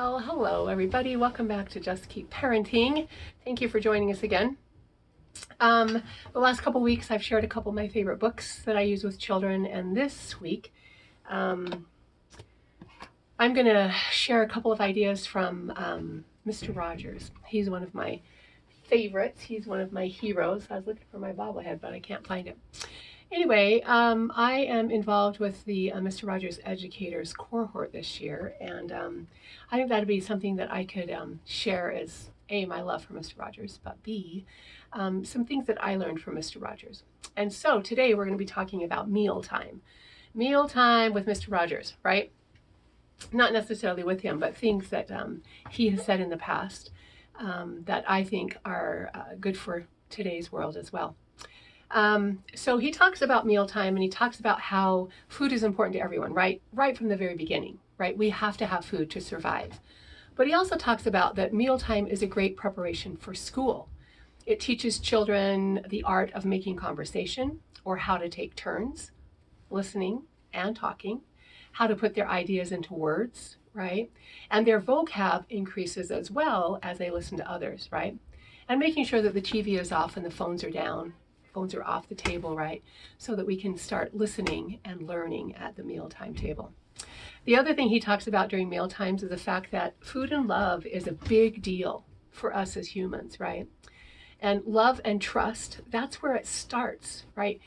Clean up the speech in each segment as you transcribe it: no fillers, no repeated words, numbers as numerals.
Well, hello everybody. Welcome back to Just Keep Parenting. Thank you for joining us again. The last couple weeks I've shared a couple of my favorite books that I use with children, and this week I'm going to share a couple of ideas from Mr. Rogers. He's one of my favorites. He's one of my heroes. I was looking for my bobblehead, but I can't find it. Anyway, I am involved with the Mr. Rogers Educators cohort this year, and I think that'd be something that I could share as A, my love for Mr. Rogers, but B, some things that I learned from Mr. Rogers. And so today we're going to be talking about mealtime. Mealtime with Mr. Rogers, right? Not necessarily with him, but things that he has said in the past that I think are good for today's world as well. So he talks about mealtime, and he talks about how food is important to everyone, right? Right from the very beginning, right? We have to have food to survive. But he also talks about that mealtime is a great preparation for school. It teaches children the art of making conversation, or how to take turns, listening and talking, how to put their ideas into words, right? And their vocab increases as well as they listen to others, right? And making sure that the TV is off and the phones are down. Phones are off the table, right? So that we can start listening and learning at the mealtime table. The other thing he talks about during meal times is the fact that food and love is a big deal for us as humans, right? And love and trust, that's where it starts, right?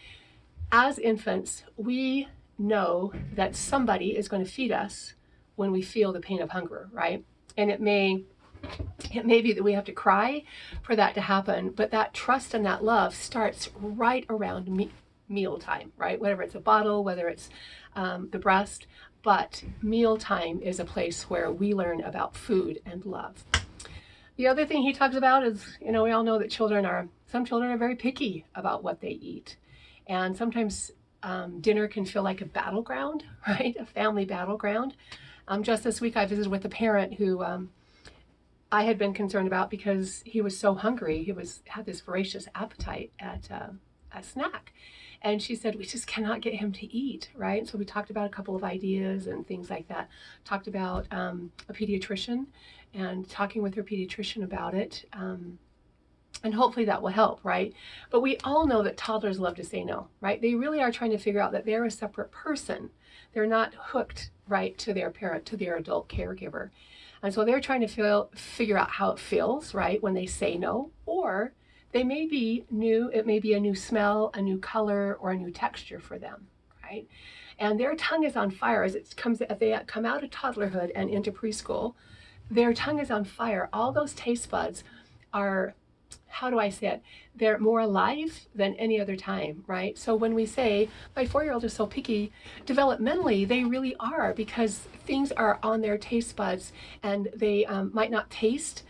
As infants, we know that somebody is going to feed us when we feel the pain of hunger, right? And it may be that we have to cry for that to happen, but that trust and that love starts right around mealtime, right? Whether it's a bottle, whether it's the breast, but mealtime is a place where we learn about food and love. The other thing he talks about is, we all know that some children are very picky about what they eat. And sometimes dinner can feel like a battleground, right? A family battleground. Just this week I visited with a parent who I had been concerned about because he was so hungry. He had this voracious appetite at a snack. And she said, we just cannot get him to eat, right? So we talked about a couple of ideas and things like that. Talked about a pediatrician and talking with her pediatrician about it. And hopefully that will help, right? But we all know that toddlers love to say no, right? They really are trying to figure out that they're a separate person. They're not hooked, right, to their parent, to their adult caregiver. And so they're trying to figure out how it feels, right, when they say no, or they may be new, it may be a new smell, a new color, or a new texture for them, right? And their tongue is on fire as they come out of toddlerhood and into preschool. Their tongue is on fire. All those taste buds are, how do I say it? They're more alive than any other time, right? So when we say, my 4-year-old is so picky, developmentally, they really are, because things are on their taste buds, and they might not taste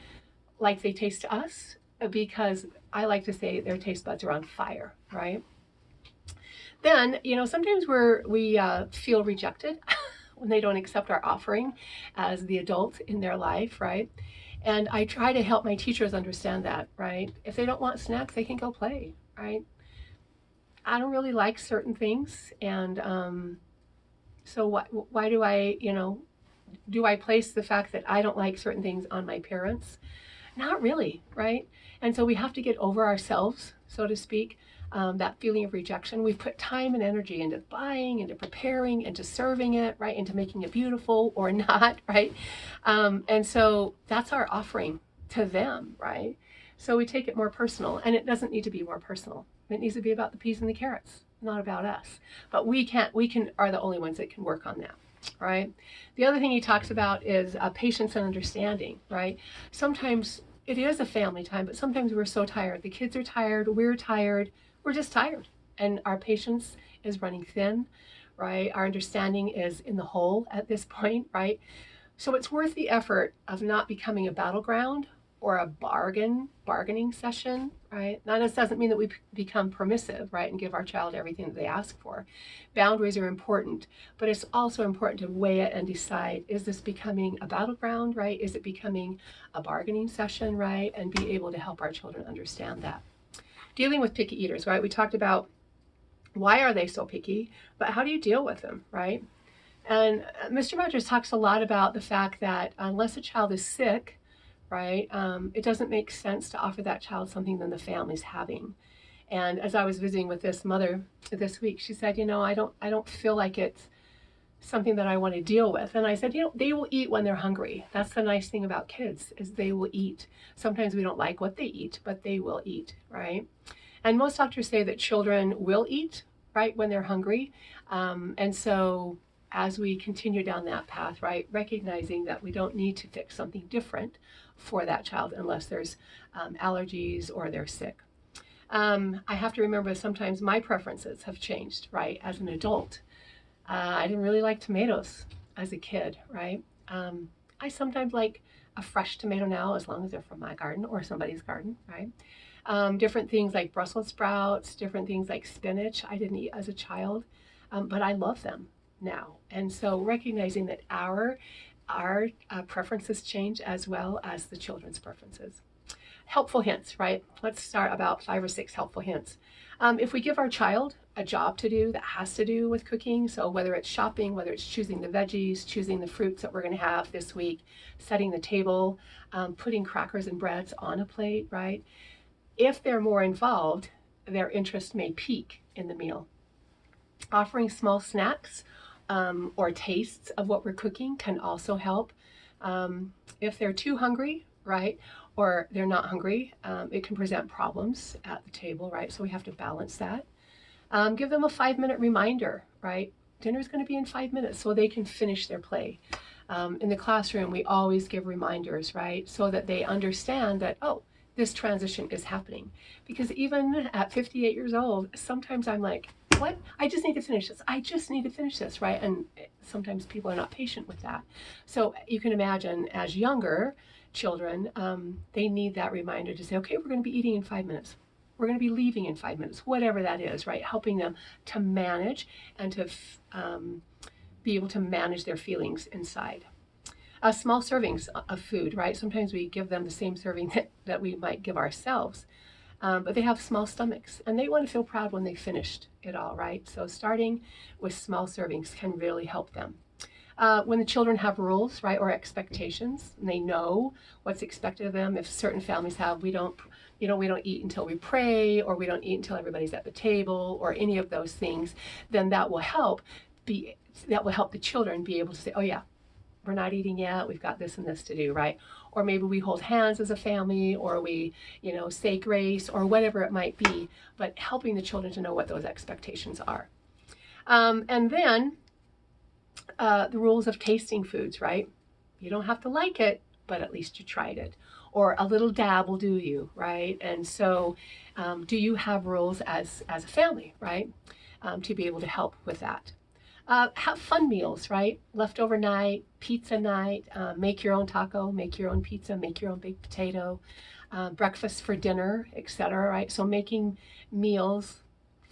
like they taste to us, because I like to say their taste buds are on fire, right? Then, sometimes we feel rejected when they don't accept our offering as the adult in their life, right? And I try to help my teachers understand that, right? If they don't want snacks, they can go play, right? I don't really like certain things, and so why do I place the fact that I don't like certain things on my parents? Not really, right? And so we have to get over ourselves, so to speak, that feeling of rejection. We've put time and energy into buying, into preparing, into serving it, right? Into making it beautiful or not, right? And so that's our offering to them, right? So we take it more personal, and it doesn't need to be more personal. It needs to be about the peas and the carrots, not about us. But we are the only ones that can work on that. Right? The other thing he talks about is patience and understanding, right? Sometimes it is a family time, but sometimes we're so tired. The kids are tired, we're just tired. And our patience is running thin, right? Our understanding is in the hole at this point, right? So it's worth the effort of not becoming a battleground or a bargaining session, right? Now, this doesn't mean that we become permissive, right, and give our child everything that they ask for. Boundaries are important, but it's also important to weigh it and decide, is this becoming a battleground, right? Is it becoming a bargaining session, right? And be able to help our children understand that. Dealing with picky eaters, right? We talked about why are they so picky, but how do you deal with them, right? And Mr. Rogers talks a lot about the fact that unless a child is sick, right, it doesn't make sense to offer that child something that the family's having. And as I was visiting with this mother this week, she said, I don't feel like it's something that I want to deal with. And I said, they will eat when they're hungry. That's the nice thing about kids is they will eat. Sometimes we don't like what they eat, but they will eat, right? And most doctors say that children will eat, right, when they're hungry. And so as we continue down that path, right, recognizing that we don't need to fix something different for that child unless there's allergies or they're sick. I have to remember sometimes my preferences have changed, right, as an adult. I didn't really like tomatoes as a kid, right? I sometimes like a fresh tomato now as long as they're from my garden or somebody's garden, right? Different things like Brussels sprouts, different things like spinach I didn't eat as a child, but I love them now. And so recognizing that our preferences change as well as the children's preferences. Helpful hints, right? Let's start about 5 or 6 helpful hints. If we give our child a job to do that has to do with cooking, so whether it's shopping, whether it's choosing the veggies, choosing the fruits that we're going to have this week, setting the table, putting crackers and breads on a plate, right? If they're more involved, their interest may peak in the meal. Offering small snacks or tastes of what we're cooking can also help. If they're too hungry, right, or they're not hungry, it can present problems at the table, right? So we have to balance that. Give them a 5-minute reminder, right? Dinner's going to be in 5 minutes so they can finish their play. In the classroom, we always give reminders, right? So that they understand that, oh, this transition is happening. Because even at 58 years old, sometimes I'm like, what? I just need to finish this. I just need to finish this, right? And sometimes people are not patient with that. So you can imagine as younger children, they need that reminder to say, okay, we're going to be eating in 5 minutes. We're going to be leaving in 5 minutes, whatever that is, right? Helping them to manage and to be able to manage their feelings inside. Small servings of food, right? Sometimes we give them the same serving that we might give ourselves, but they have small stomachs and they want to feel proud when they finished it all, right? So starting with small servings can really help them. When the children have rules, right, or expectations, and they know what's expected of them. If certain families have, we don't eat until we pray, or we don't eat until everybody's at the table, or any of those things, then that will help the children be able to say, oh yeah, we're not eating yet, we've got this and this to do, right? Or maybe we hold hands as a family, or we, say grace, or whatever it might be, but helping the children to know what those expectations are. And then the rules of tasting foods, right? You don't have to like it, but at least you tried it. Or a little dab will do you, right? And so do you have rules as a family, right? To be able to help with that. Have fun meals, right? Leftover night, pizza night, make your own taco, make your own pizza, make your own baked potato, breakfast for dinner, etc., right? So making meals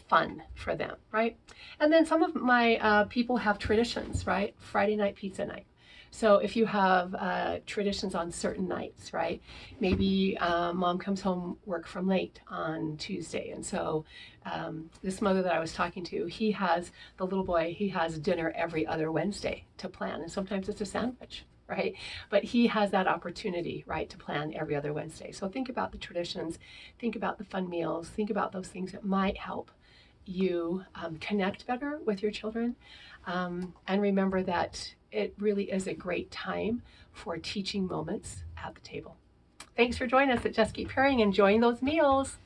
fun for them, right? And then some of my people have traditions, right? Friday night pizza night. So if you have traditions on certain nights, right? Maybe mom comes home work from late on Tuesday, and so this mother that I was talking to, the little boy, he has dinner every other Wednesday to plan, and sometimes it's a sandwich, right? But he has that opportunity, right, to plan every other Wednesday. So think about the traditions, think about the fun meals, think about those things that might help you connect better with your children, and remember that it really is a great time for teaching moments at the table. Thanks for joining us at Just Keep Pairing, enjoying those meals.